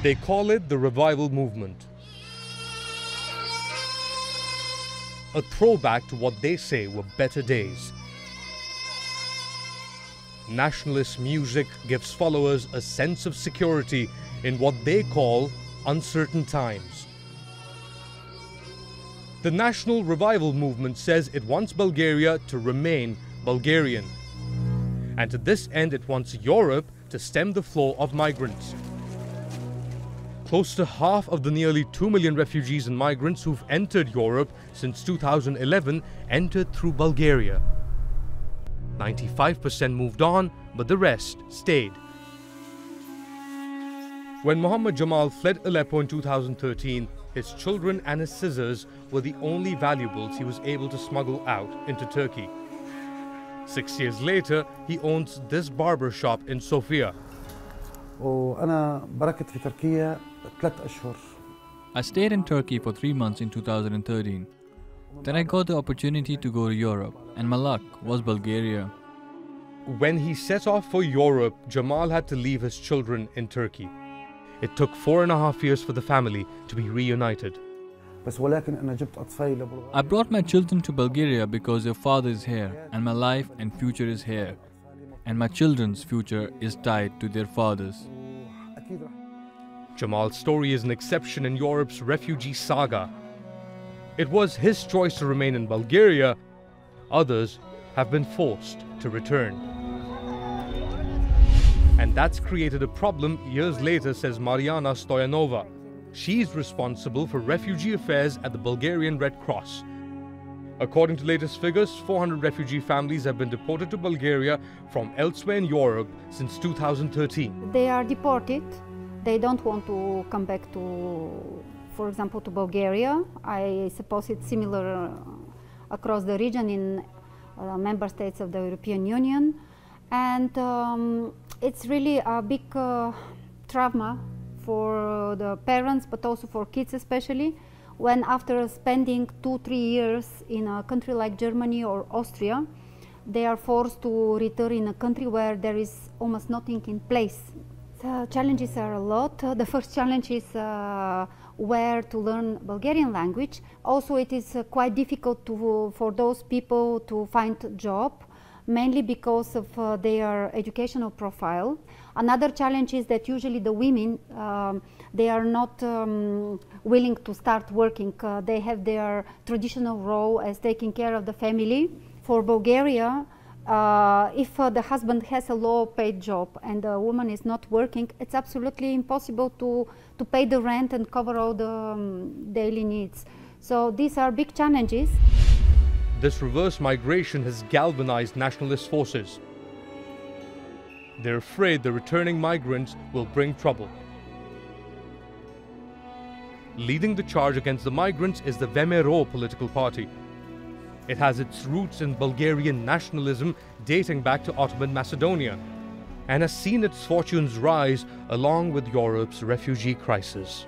They call it the revival movement. A throwback to what they say were better days. Nationalist music gives followers a sense of security in what they call uncertain times. The National Revival Movement says it wants Bulgaria to remain Bulgarian. And to this end, it wants Europe to stem the flow of migrants. Close to half of the nearly 2 million refugees and migrants who've entered Europe since 2011 entered through Bulgaria. 95% moved on, but the rest stayed. When Muhammad Jamal fled Aleppo in 2013, his children and his scissors were the only valuables he was able to smuggle out into Turkey. 6 years later, he owns this barber shop in Sofia. I stayed in Turkey for 3 months in 2013. Then I got the opportunity to go to Europe, and my luck was Bulgaria. When he set off for Europe, Jamal had to leave his children in Turkey. It took 4.5 years for the family to be reunited. I brought my children to Bulgaria because their father is here, and my life and future is here. And my children's future is tied to their fathers. Jamal's story is an exception in Europe's refugee saga. It was his choice to remain in Bulgaria. Others have been forced to return. And that's created a problem years later, says Mariana Stoyanova. She's responsible for refugee affairs at the Bulgarian Red Cross. According to latest figures, 400 refugee families have been deported to Bulgaria from elsewhere in Europe since 2013. They are deported. They don't want to come back to, for example, to Bulgaria. I suppose it's similar across the region in member states of the European Union. And it's really a big trauma for the parents, but also for kids especially, when after spending 2-3 years in a country like Germany or Austria, they are forced to return in a country where there is almost nothing in place. The challenges are a lot. The first challenge is where to learn Bulgarian language. Also, it is quite difficult for those people to find a job, mainly because of their educational profile. Another challenge is that usually the women, they are not willing to start working. They have their traditional role as taking care of the family. For Bulgaria, if the husband has a low-paid job and the woman is not working, it's absolutely impossible to pay the rent and cover all the daily needs. So these are big challenges. This reverse migration has galvanized nationalist forces. They're afraid the returning migrants will bring trouble. Leading the charge against the migrants is the Vmro political party. It has its roots in Bulgarian nationalism dating back to Ottoman Macedonia and has seen its fortunes rise along with Europe's refugee crisis.